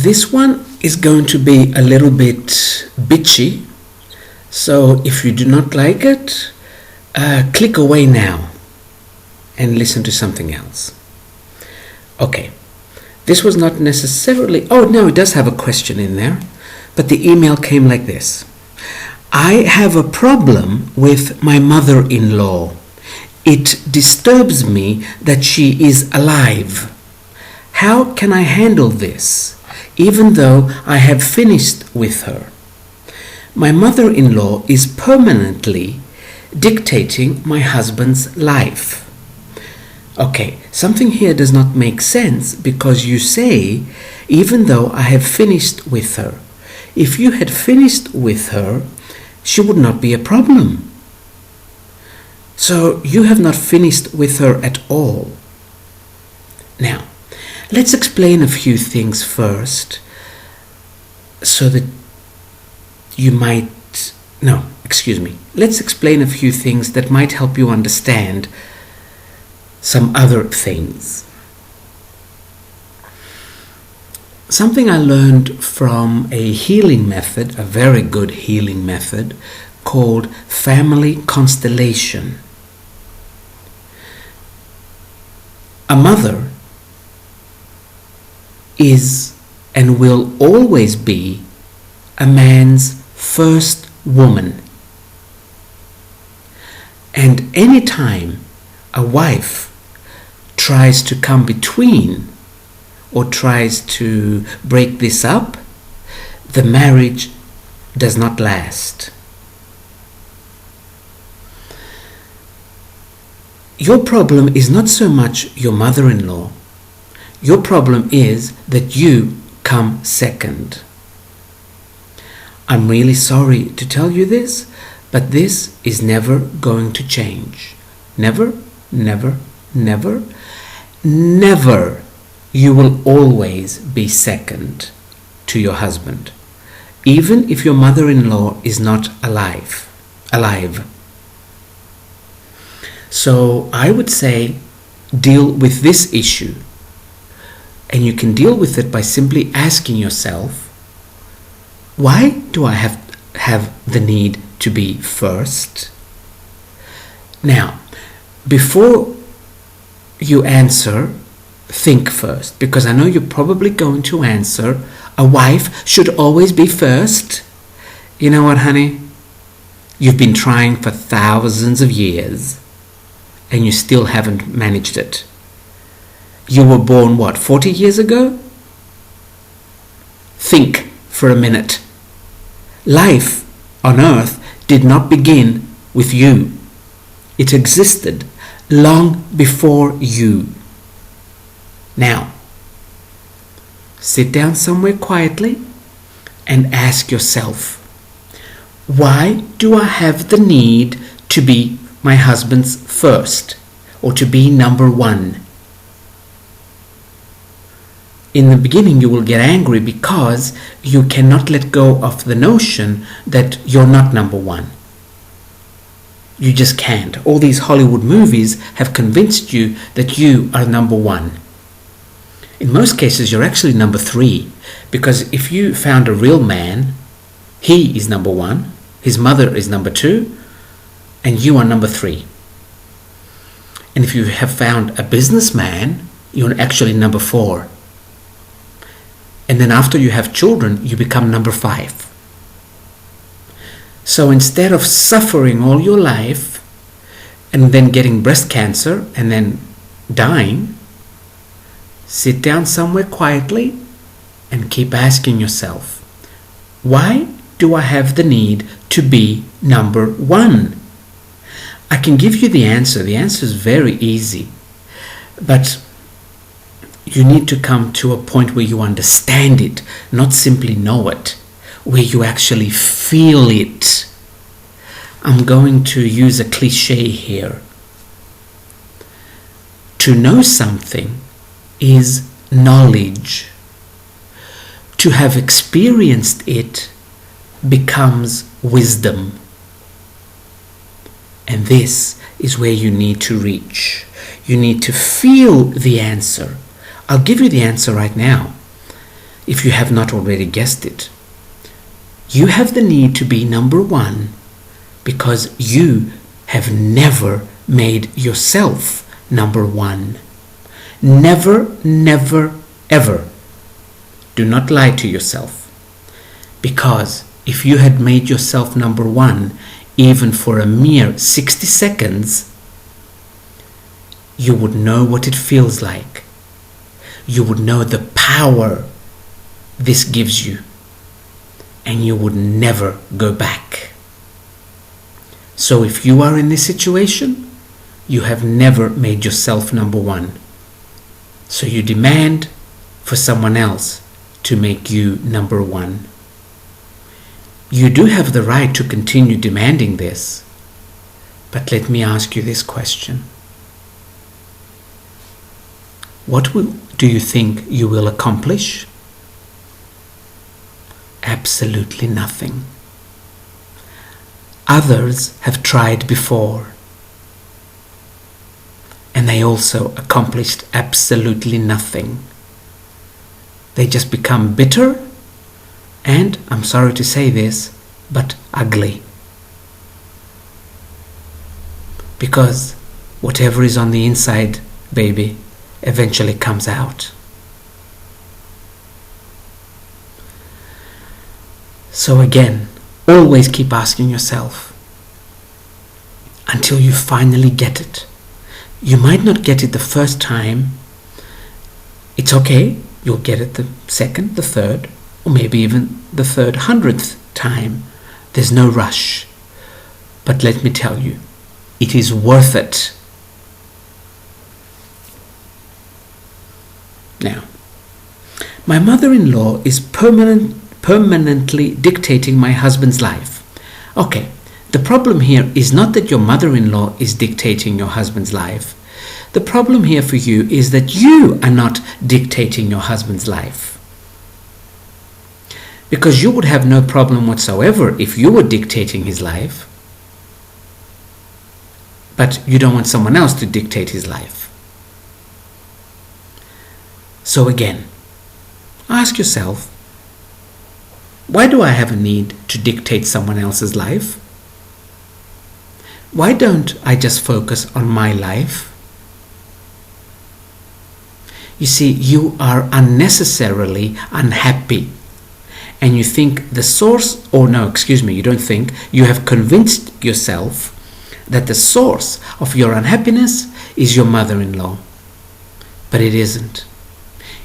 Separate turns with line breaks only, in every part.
This one is going to be a little bit bitchy, so if you do not like it, click away now and listen to something else. Okay, this was not necessarily... Oh, no, it does have a question in there, but the email came like this. I have a problem with my mother-in-law. It disturbs me that she is alive. How can I handle this, even though I have finished with her? My mother-in-law is permanently dictating my husband's life. Okay, something here does not make sense because you say, even though I have finished with her. If you had finished with her, she would not be a problem. So you have not finished with her at all. Now, let's explain a few things first so that you might... No, excuse me. Let's explain a few things that might help you understand some other things. Something I learned from a healing method, a very good healing method, called family constellation. A mother is and will always be a man's first woman. And any time a wife tries to come between or tries to break this up, the marriage does not last. Your problem is not so much your mother-in-law. Your problem is that you come second. I'm really sorry to tell you this, but this is never going to change. Never, never, never, never. You will always be second to your husband, even if your mother-in-law is not alive. So I would say deal with this issue, and you can deal with it by simply asking yourself, why do I have the need to be first? Now, before you answer, think first, because I know you're probably going to answer, a wife should always be first. You know what, honey? You've been trying for thousands of years, and you still haven't managed it. You were born, 40 years ago? Think for a minute. Life on earth did not begin with you. It existed long before you. Now, sit down somewhere quietly and ask yourself, why do I have the need to be my husband's first, or to be number one? In the beginning, you will get angry because you cannot let go of the notion that you're not number one. You just can't. All these Hollywood movies have convinced you that you are number one. In most cases, you're actually number three, because if you found a real man, he is number one, his mother is number two, and you are number three. And if you have found a businessman, you're actually number four. And then after you have children, you become number five. So instead of suffering all your life and then getting breast cancer and then dying, sit down somewhere quietly and keep asking yourself, why do I have the need to be number one? I can give you the answer. The answer is very easy. But you need to come to a point where you understand it, not simply know it, where you actually feel it. I'm going to use a cliche here. To know something is knowledge. To have experienced it becomes wisdom. And this is where you need to reach. You need to feel the answer. I'll give you the answer right now. if you have not already guessed it. You have the need to be number one because you have never made yourself number one. Never, never, ever. Do not lie to yourself. Because if you had made yourself number one, even for a mere 60 seconds, you would know what it feels like. You would know the power this gives you. And you would never go back. So if you are in this situation, you have never made yourself number one. So you demand for someone else to make you number one. You do have the right to continue demanding this. But let me ask you this question. What do you think you will accomplish? Absolutely nothing. Others have tried before, and they also accomplished absolutely nothing. They just become bitter and, I'm sorry to say this, but ugly. Because whatever is on the inside, baby, eventually comes out. So again, always keep asking yourself until you finally get it. You might not get it the first time. It's okay. You'll get it the second, the third, or maybe even the 300th time. There's no rush. But let me tell you, it is worth it. Now, my mother-in-law is permanently dictating my husband's life. Okay, the problem here is not that your mother-in-law is dictating your husband's life. The problem here for you is that you are not dictating your husband's life. Because you would have no problem whatsoever if you were dictating his life. But you don't want someone else to dictate his life. So again, ask yourself, why do I have a need to dictate someone else's life? Why don't I just focus on my life? You see, you are unnecessarily unhappy. And you think the source, you don't think, you have convinced yourself that the source of your unhappiness is your mother-in-law. But it isn't.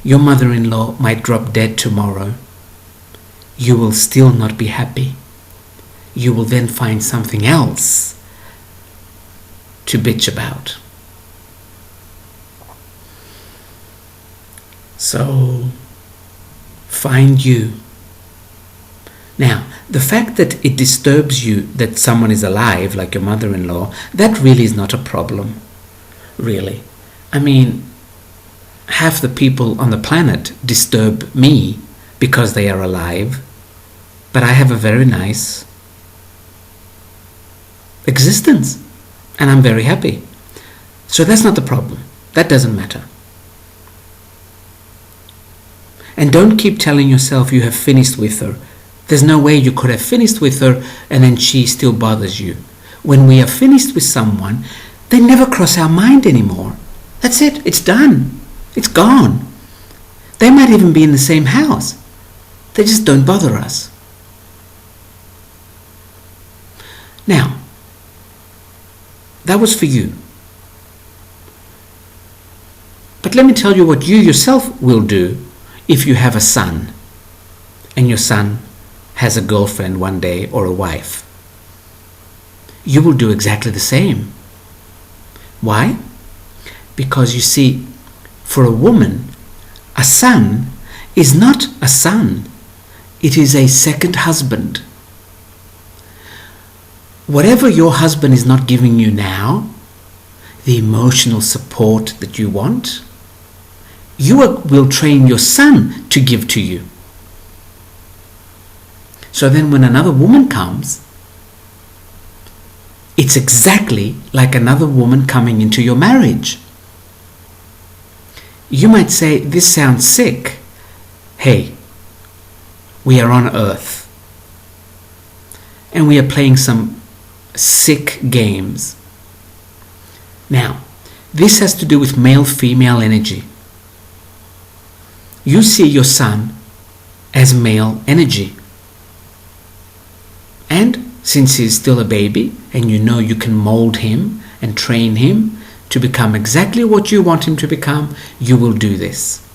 Your mother-in-law might drop dead tomorrow. You will still not be happy. You will then find something else to bitch about. So, find you. Now, the fact that it disturbs you that someone is alive, like your mother-in-law, that really is not a problem. Really. I mean, half the people on the planet disturb me because they are alive, but I have a very nice existence and I'm very happy. So that's not the problem. That doesn't matter. And don't keep telling yourself you have finished with her. There's no way you could have finished with her and then she still bothers you. When we are finished with someone, they never cross our mind anymore. That's it. It's done. It's gone. They might even be in the same house. They just don't bother us. Now, that was for you. But let me tell you what you yourself will do if you have a son and your son has a girlfriend one day or a wife. You will do exactly the same. Why? Because you see, for a woman, a son is not a son. It is a second husband. Whatever your husband is not giving you now, the emotional support that you want, you will train your son to give to you. So then when another woman comes, it's exactly like another woman coming into your marriage. You might say, this sounds sick. Hey, We are on Earth. And we are playing some sick games. Now, this has to do with male-female energy. You see your son as male energy. And since he's still a baby and you know you can mold him and train him to become exactly what you want him to become, you will do this.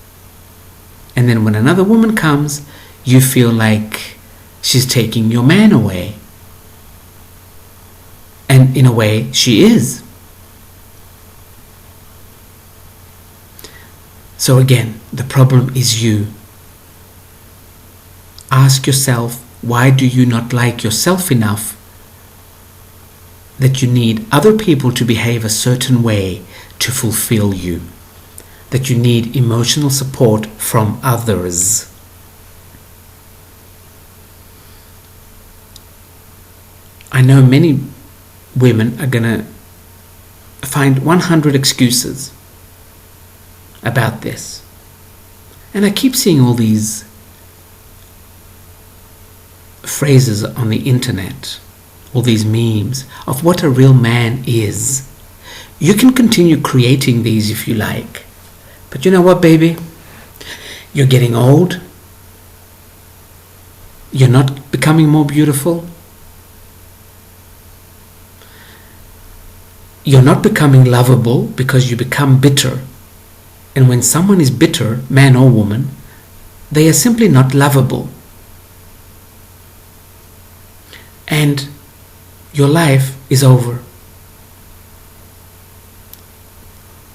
And then when another woman comes, you feel like she's taking your man away. And in a way, she is. So again, the problem is you. Ask yourself, why do you not like yourself enough that you need other people to behave a certain way to fulfill you? That you need emotional support from others. I know many women are going to find 100 excuses about this. And I keep seeing all these phrases on the internet, all these memes of what a real man is. You can continue creating these if you like. But you know what, baby? You're getting old. You're not becoming more beautiful. You're not becoming lovable because you become bitter. And when someone is bitter, man or woman, they are simply not lovable. And your life is over.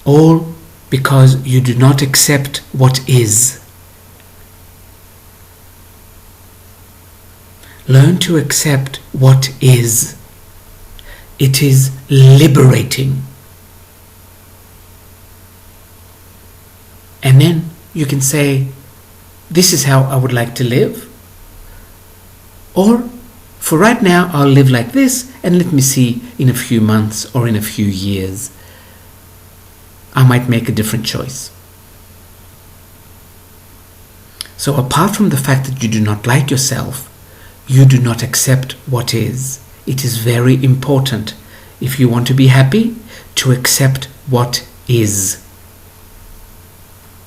All because you do not accept what is. Learn to accept what is. It is liberating. And then you can say, this is how I would like to live. Or, for right now, I'll live like this, and let me see in a few months or in a few years. I might make a different choice. So apart from the fact that you do not like yourself, you do not accept what is. It is very important, if you want to be happy, to accept what is.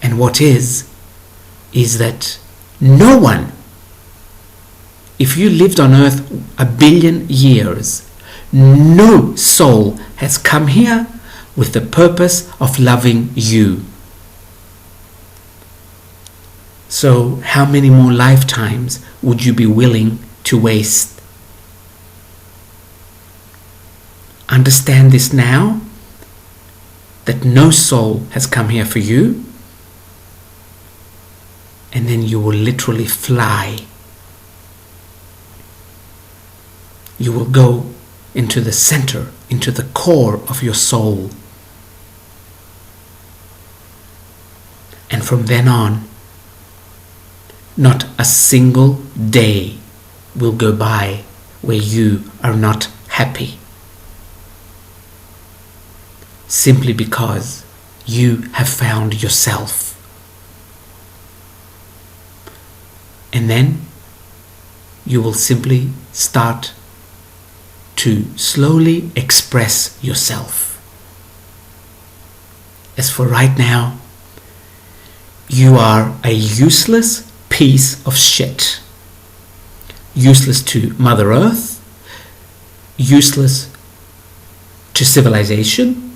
And what is that no one, if you lived on earth 1 billion years, no soul has come here with the purpose of loving you. So how many more lifetimes would you be willing to waste? Understand this now, that no soul has come here for you, and then you will literally fly. You will go into the center, into the core of your soul. And from then on, not a single day will go by where you are not happy. Simply because you have found yourself. And then you will simply start to slowly express yourself. As for right now, you are a useless piece of shit. Useless to Mother Earth, useless to civilization,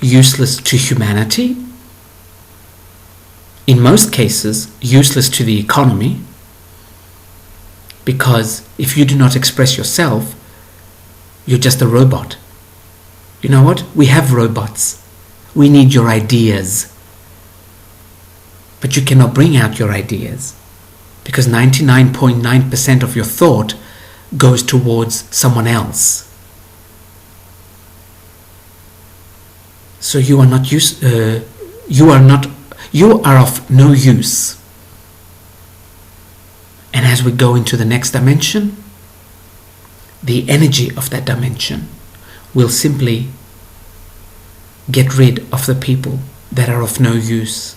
useless to humanity, in most cases useless to the economy, because if you do not express yourself, you're just a robot. You know what? We have robots. We need your ideas. But you cannot bring out your ideas because 99.9% of your thought goes towards someone else. So you are of no use. And as we go into the next dimension, the energy of that dimension will simply get rid of the people that are of no use.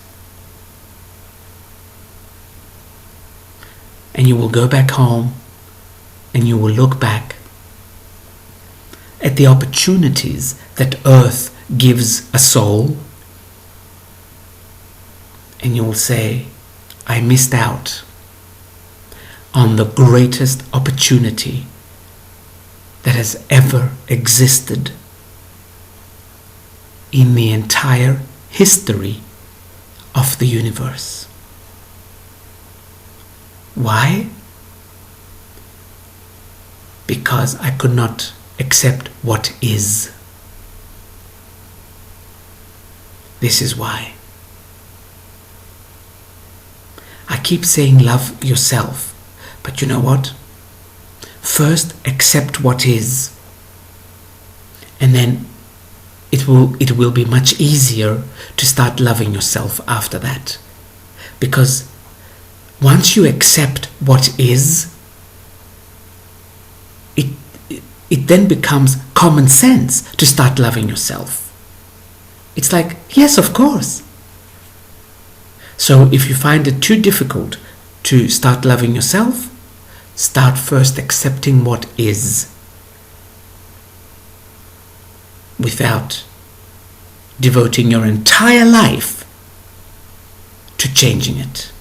you will go back home and you will look back at the opportunities that earth gives a soul, and you will say, I missed out on the greatest opportunity that has ever existed in the entire history of the universe. Why? Because I could not accept what is. This is why. I keep saying love yourself, but you know what? First accept what is, and then it will be much easier to start loving yourself after that. Because once you accept what is, it then becomes common sense to start loving yourself. It's like, yes, of course. So if you find it too difficult to start loving yourself, start first accepting what is, without devoting your entire life to changing it.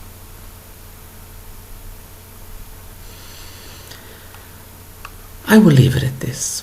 I will leave it at this.